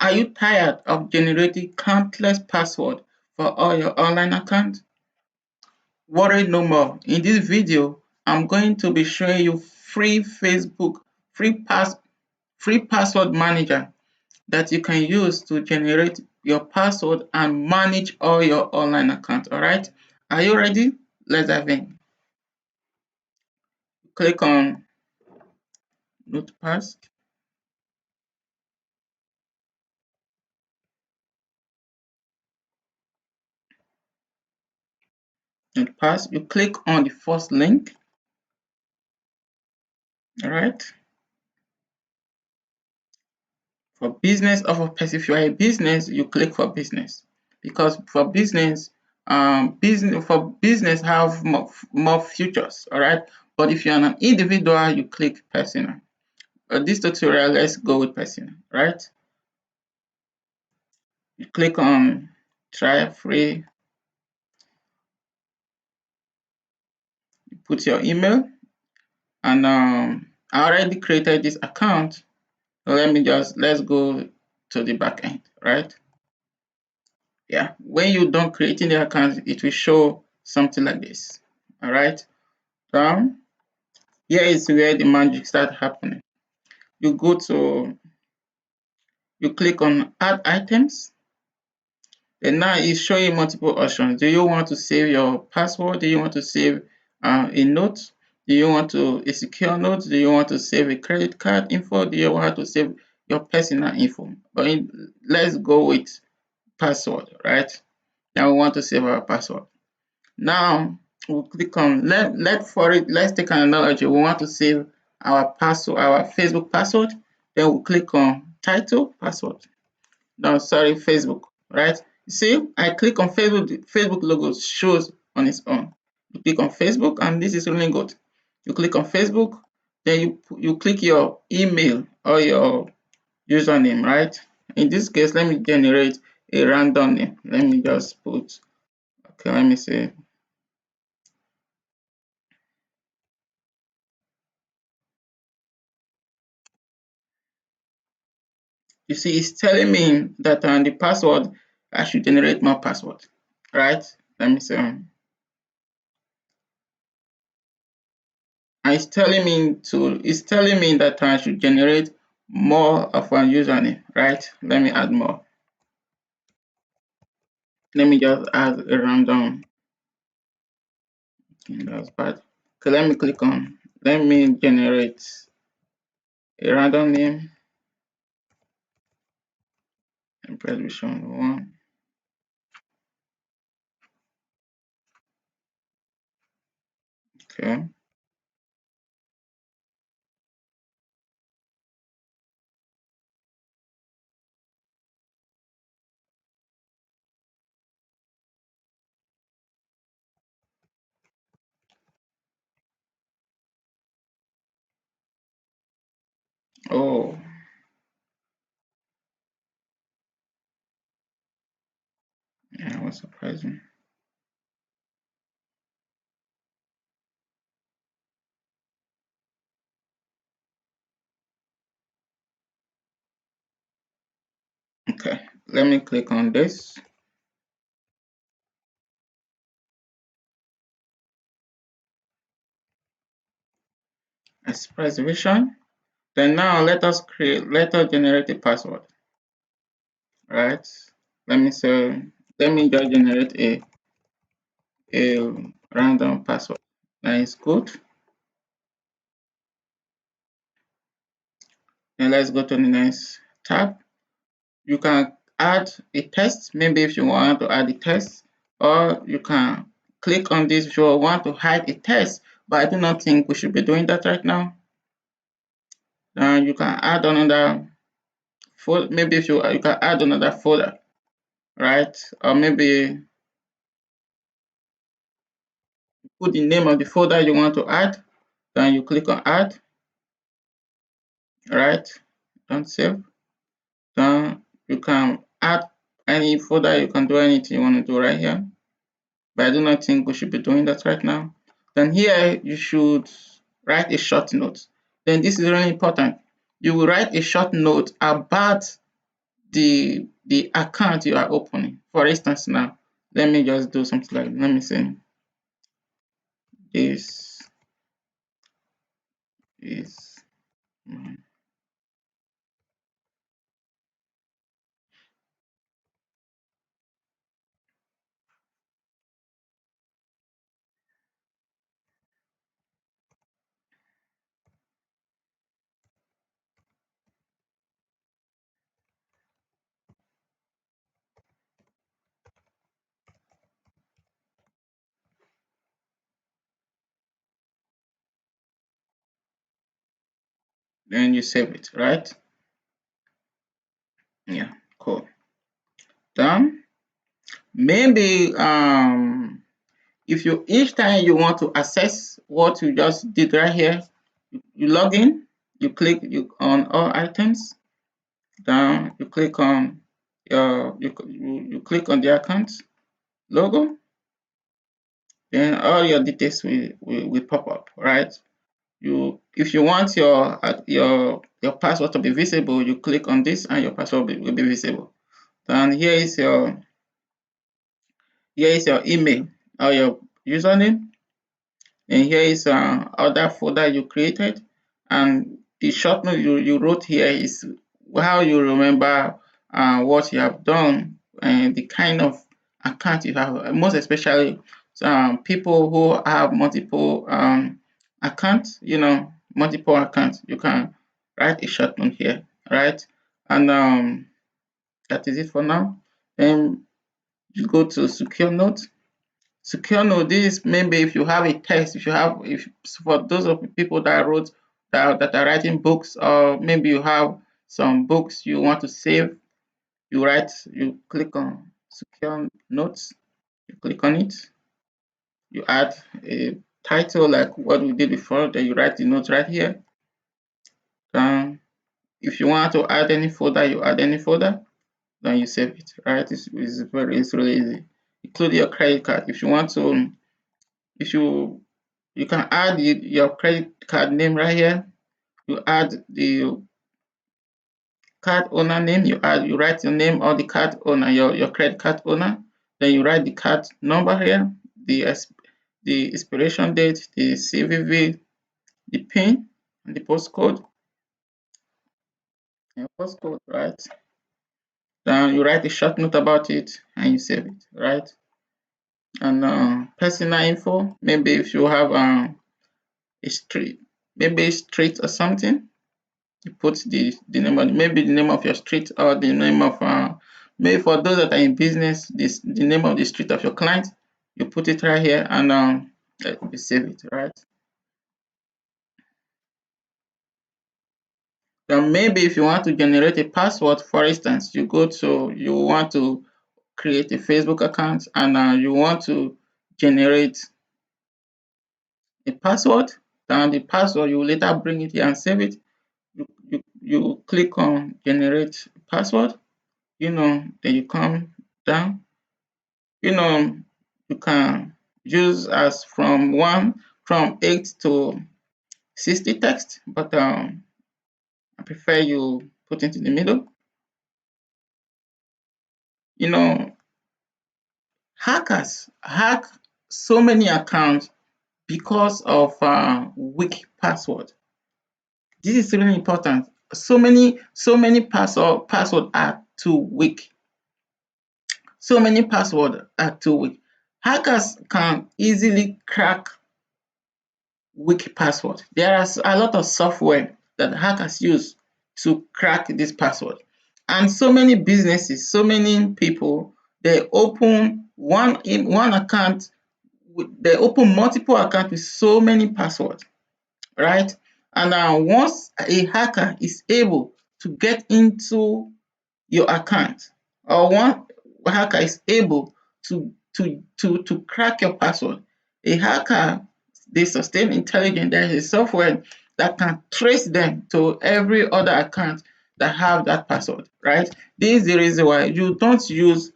Are you tired of generating countless passwords for all your online accounts? Worry no more. In this video, I'm going to be showing you free pass free password manager that you can use to generate your password and manage all your online accounts. All right. Are you ready? Let's dive in. Click on Notepad. Notepad. You click on the first link. All right. For business or for person, if you are a business, you click for business, because for business have more features. All right. But if you're an individual, you click personal. This tutorial, let's go with personal. Right. You click on try free. You put your email, and I already created this account. So let's go to the back end. Right. Yeah, when you're done creating the account, it will show something like this. All right. So here is where the magic start happening. You go to you click on add items. Then now it's showing multiple options. Do you want to save your password? Do you want to save a note? Do you want a secure note? Do you want to save a credit card info? Do you want to save your personal info? But let's go with password, right? Now we want to save our password. Now we'll click on let's take an analogy. We want to save our password, our Facebook password. Then we'll click on title password. No, sorry, Facebook, right? You see, I click on Facebook, the Facebook logo shows on its own. You click on Facebook, and this is really good. You click on Facebook, then you click your email or your username, right? In this case, let me generate a random name. Let me just put, okay, let me say, you see, it's telling me that the password, I should generate more password, right? Let me say, and it's telling me that I should generate more of a username, right? Let me add more. Let me just add a random. Okay, that's bad. Okay, let me click on. Let me generate a random name. And press version 1. Okay. Oh, yeah, what's surprising? Okay, let me click on this. Express version. Then now let us generate a password, right? Let me say, let me just generate a random password. That is good. Then let's go to the next tab. You can add a test, maybe if you want to add a test, or you can click on this if you want to hide a test, but I do not think we should be doing that right now. Then you can add another folder, maybe if you can add another folder, right? Or maybe put the name of the folder you want to add, then you click on add, right? Don't save. Then you can add any folder, you can do anything you want to do right here. But I do not think we should be doing that right now. Then here you should write a short note. Then this is really important. You will write a short note about the account you are opening. For instance, now let me just do something like, let me say this is my, then you save it, right? Yeah, cool. Done. Maybe if you each time you want to access what you just did right here, you log in, you click on all items, down, you click on you click on the account logo, then all your details will pop up, right? You if you want your password to be visible, you click on this and your password will be visible. Then here is your email or your username, and here is other folder you created, and the short note you wrote here is how you remember what you have done and the kind of account you have, most especially people who have multiple accounts, multiple accounts. You can write a short note here, right? And that is it for now. Then you go to secure note. Secure note, this maybe if you have a text, if for those of the people that wrote that are writing books, or maybe you have some books you want to save, you click on secure notes, you click on it, you add a title like what we did before, then you write the notes right here. If you want to add any folder, you add any folder, then you save it, right? It's really easy. Include your credit card. If you want to, if you can add your credit card name right here. You add the card owner name, you write your name or the card owner, your credit card owner. Then you write the card number here, the expiration date, the CVV, the PIN, and the postcode. Your postcode, right? Then you write a short note about it and you save it, right? And personal info, maybe if you have a street, maybe a street or something, you put the name of maybe the name of your street, or the name of maybe for those that are in business, the name of the street of your client, you put it right here, and you save it, right? Then maybe if you want to generate a password, for instance, you want to create a Facebook account, and you want to generate a password. Then the password, you later bring it here and save it. You click on generate password, then you come down, you know you can use as from 8 to 60 text, but I prefer you put it in the middle. you know Hackers hack so many accounts because of weak password. This is really important. So many password are too weak. So many password are too weak. Hackers can easily crack weak password. There are a lot of software that hackers use to crack this password. And so many businesses, so many people, they open one account, they open multiple accounts with so many passwords, right? And once a hacker is able to get into your account, or one hacker is able to crack your password, a hacker, they sustain intelligence. There is a software that can trace them to every other account that have that password, right? This is the reason why you don't use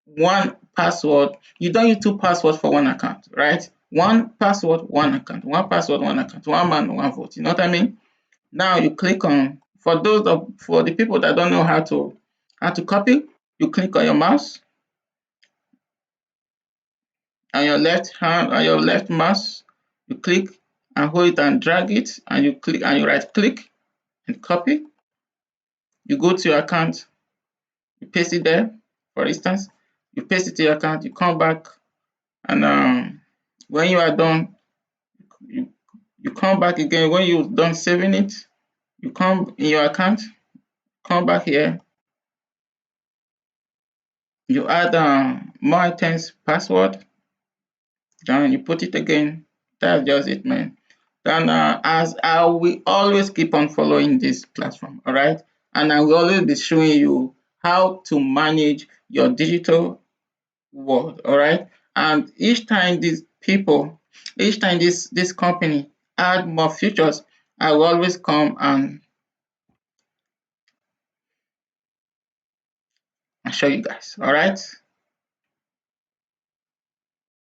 one password, you don't use two passwords for one account, right? One password, one account, one password, one account, one man, one vote. You know what I mean? Now you click on, for the people that don't know how to How to copy? You click on your mouse and your left hand and your left mouse, you click and hold it and drag it, and you click and you right click and copy. You go to your account, you paste it there. For instance, you paste it to your account, you come back, and when you are done, you, you come back again. When you're done saving it, you come in your account, come back here, you add more items password, then you put it again. That's just it, man. Then as I will always keep on following this platform, all right? And I will always be showing you how to manage your digital world, all right? And each time these people, each time this company add more features, I will always come and show you guys, all right?